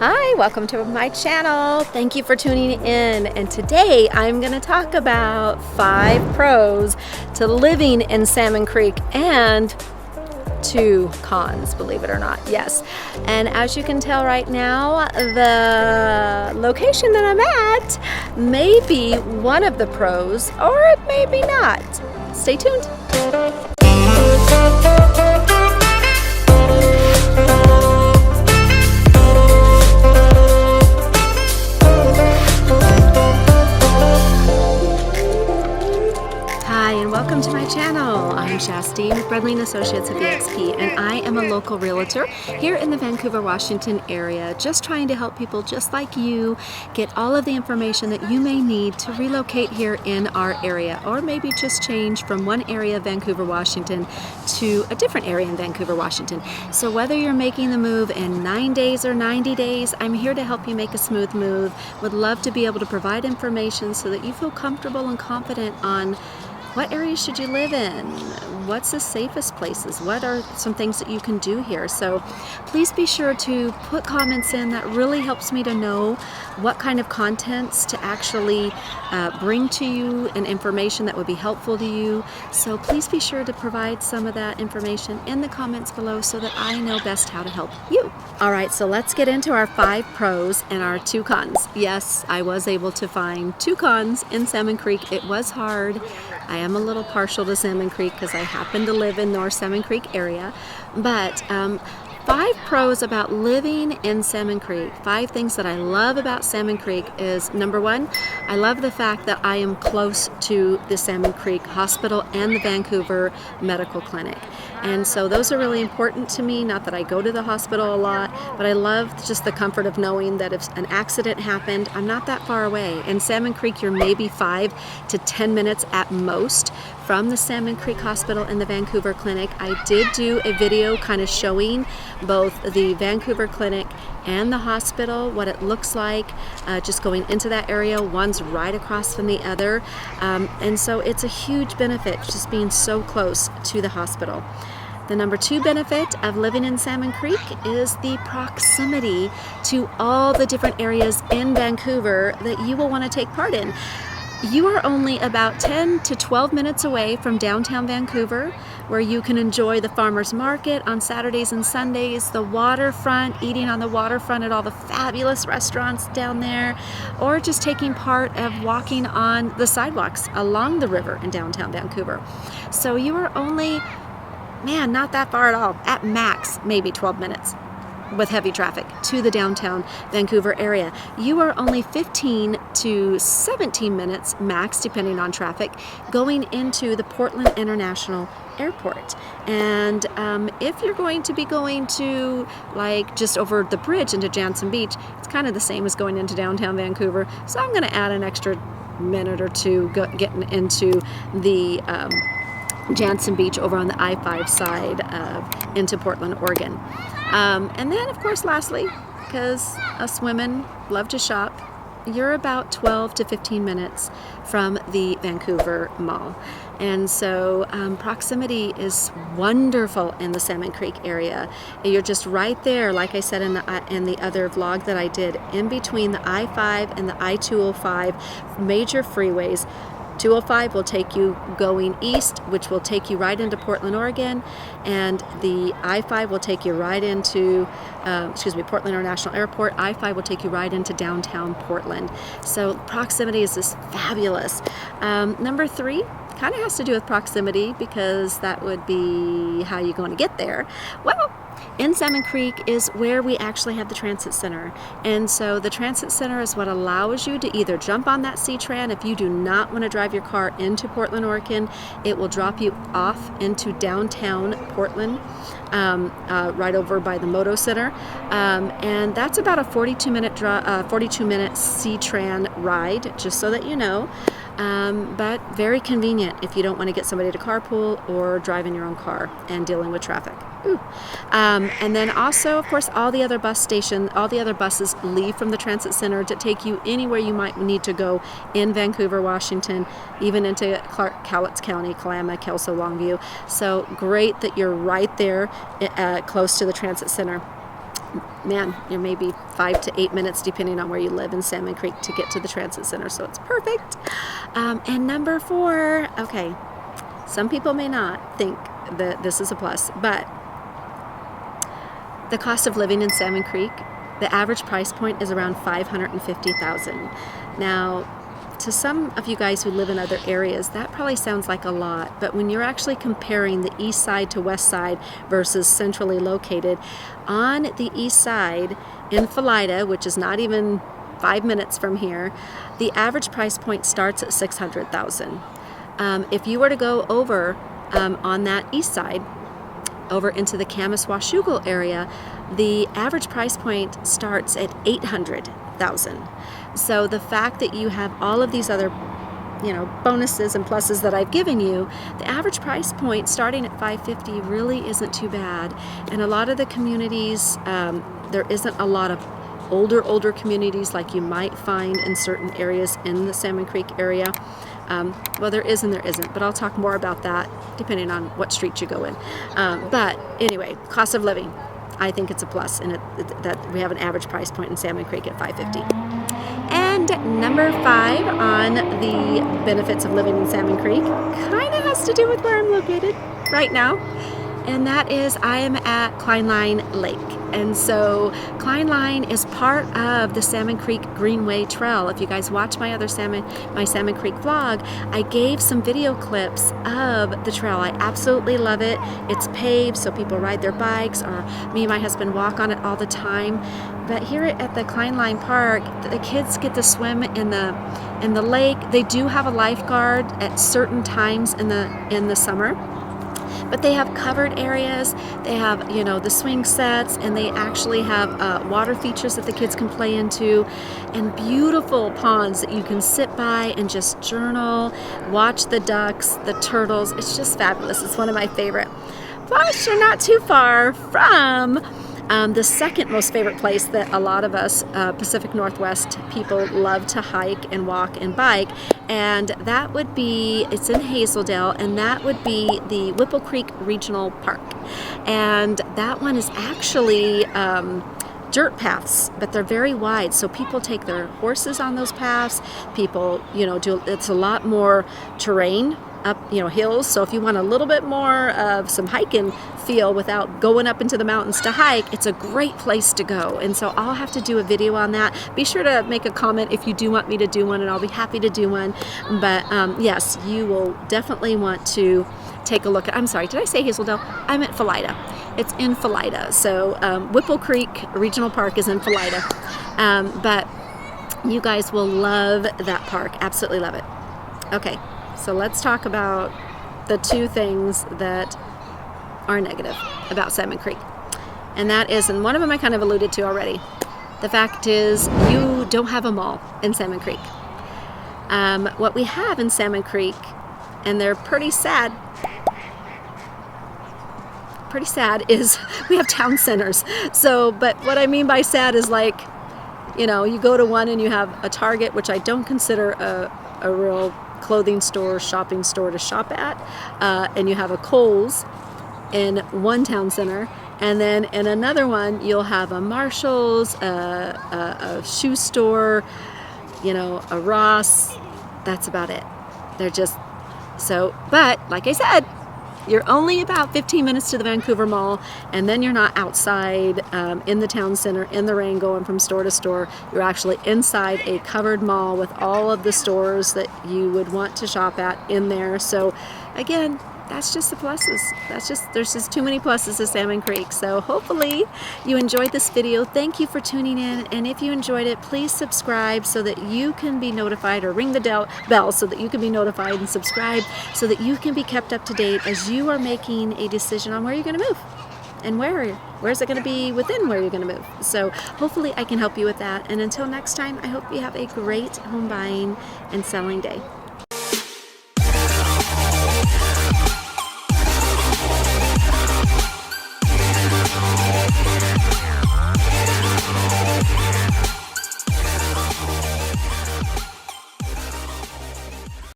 Hi, welcome to my channel. Thank you for tuning in. And today I'm going to talk about 5 pros to living in Salmon Creek and 2 cons, believe it or not. Yes. And as you can tell right now, the location that I'm at may be one of the pros, or it may be not. Stay tuned. Welcome to my channel. I'm Shasti with Bredley & Associates of EXP, and I am a local realtor here in the Vancouver, Washington area, just trying to help people just like you get all of the information that you may need to relocate here in our area, or maybe just change from one area of Vancouver, Washington to a different area in Vancouver, Washington. So whether you're making the move in 9 days or 90 days, I'm here to help you make a smooth move. Would love to be able to provide information so that you feel comfortable and confident on what areas should you live in? What's the safest places? What are some things that you can do here? So please be sure to put comments in. That really helps me to know what kind of contents to actually bring to you and information that would be helpful to you. So please be sure to provide some of that information in the comments below so that I know best how to help you. All right, so let's get into our 5 pros and our 2 cons. Yes, I was able to find 2 cons in Salmon Creek. It was hard. I am a little partial to Salmon Creek because I happen to live in North Salmon Creek area, but 5 pros about living in Salmon Creek. 5 things that I love about Salmon Creek is, number 1, I love the fact that I am close to the Salmon Creek Hospital and the Vancouver Medical Clinic. And so those are really important to me. Not that I go to the hospital a lot, but I love just the comfort of knowing that if an accident happened, I'm not that far away. In Salmon Creek, you're maybe 5 to 10 minutes at most from the Salmon Creek Hospital and the Vancouver Clinic. I did do a video kind of showing both the Vancouver Clinic and the hospital, what it looks like just going into that area. One's right across from the other. And so it's a huge benefit just being so close to the hospital. The number 2 benefit of living in Salmon Creek is the proximity to all the different areas in Vancouver that you will want to take part in. You are only about 10 to 12 minutes away from downtown Vancouver, where you can enjoy the farmers market on Saturdays and Sundays, the waterfront, eating on the waterfront at all the fabulous restaurants down there, or just taking part of walking on the sidewalks along the river in downtown Vancouver. So you are only, not that far at all, at max maybe 12 minutes with heavy traffic to the downtown Vancouver area. You are only 15 to 17 minutes max, depending on traffic, going into the Portland International Airport. And if you're going to be going to like just over the bridge into Jansen Beach, it's kind of the same as going into downtown Vancouver. So I'm going to add an extra minute or 2 getting into the Jansen Beach over on the I-5 side into Portland, Oregon. And then, of course, lastly, because us women love to shop, you're about 12 to 15 minutes from the Vancouver Mall. And so proximity is wonderful in the Salmon Creek area. You're just right there, like I said in the other vlog that I did, in between the I-5 and the I-205 major freeways. 205 will take you going east, which will take you right into Portland, Oregon, and the I-5 will take you right into, Portland International Airport. I-5 will take you right into downtown Portland. So proximity is just fabulous. Number 3 kind of has to do with proximity, because that would be how you're going to get there. Well, in Salmon Creek is where we actually have the transit center. And so the transit center is what allows you to either jump on that C-Tran if you do not want to drive your car into Portland, Oregon. It will drop you off into downtown Portland, right over by the Moto Center. And that's about a 42-minute C-Tran ride, just so that you know. But very convenient if you don't want to get somebody to carpool or drive in your own car and dealing with traffic. And then also, of course, all the other buses leave from the transit center to take you anywhere you might need to go in Vancouver, Washington, even into Cowlitz County, Kalama, Kelso, Longview. So great that you're right there close to the transit center. man, you're maybe 5 to 8 minutes depending on where you live in Salmon Creek to get to the transit center, so it's perfect. And number 4, okay, some people may not think that this is a plus, but the cost of living in Salmon Creek, the average price point is around $550,000. Now, to some of you guys who live in other areas, that probably sounds like a lot, but when you're actually comparing the east side to west side versus centrally located, on the east side in Philida, which is not even 5 minutes from here, the average price point starts at $600,000. If you were to go over on that east side, over into the Camas-Washougal area, the average price point starts at $800,000. So the fact that you have all of these other, bonuses and pluses that I've given you, the average price point starting at $550 really isn't too bad. And a lot of the communities, there isn't a lot of older communities like you might find in certain areas in the Salmon Creek area. Well, there is and there isn't, but I'll talk more about that depending on what street you go in. But anyway, cost of living, I think it's a plus, and that we have an average price point in Salmon Creek at $550. And number 5 on the benefits of living in Salmon Creek kind of has to do with where I'm located right now, and that is I am at Kleinline Lake. And so Kleinline is part of the Salmon Creek Greenway Trail. If you guys watch my other Salmon Creek vlog, I gave some video clips of the trail. I absolutely love it. It's paved, so people ride their bikes, or me and my husband walk on it all the time. But here at the Kleinline Park, the kids get to swim in the lake. They do have a lifeguard at certain times in the summer. But they have covered areas, they have, the swing sets, and they actually have water features that the kids can play into, and beautiful ponds that you can sit by and just journal, watch the ducks, the turtles. It's just fabulous. It's one of my favorite. Plus, you're not too far from the second most favorite place that a lot of us Pacific Northwest people love to hike and walk and bike, and that would be, it's in Hazeldale, and that would be the Whipple Creek Regional Park. And that one is actually dirt paths, but they're very wide, so people take their horses on those paths. People, it's a lot more terrain up, hills. So if you want a little bit more of some hiking feel without going up into the mountains to hike, it's a great place to go. And so I'll have to do a video on that. Be sure to make a comment if you do want me to do one, and I'll be happy to do one. But yes, you will definitely want to take a look at, I'm sorry, did I say Hazeldale? I meant Philida. It's in Philida. So Whipple Creek Regional Park is in Philida. But you guys will love that park. Absolutely love it. Okay. So let's talk about the 2 things that are negative about Salmon Creek. And that is, and one of them I kind of alluded to already, the fact is you don't have a mall in Salmon Creek. What we have in Salmon Creek, and they're pretty sad, is we have town centers. So, but what I mean by sad is like, you go to one and you have a Target, which I don't consider a real clothing store, shopping store to shop at, and you have a Kohl's in one town center, and then in another one you'll have a Marshall's, a shoe store, a Ross. That's about it. They're just so, but like I said, you're only about 15 minutes to the Vancouver Mall, and then you're not outside in the town center in the rain going from store to store. You're actually inside a covered mall with all of the stores that you would want to shop at in there. So again, that's just the pluses. There's just too many pluses to Salmon Creek. So hopefully you enjoyed this video. Thank you for tuning in, and if you enjoyed it, please subscribe so that you can be notified, or ring the bell so that you can be notified, and subscribe so that you can be kept up to date as you are making a decision on where you're going to move, and where's it going to be within where you're going to move. So hopefully I can help you with that, and until next time, I hope you have a great home buying and selling day.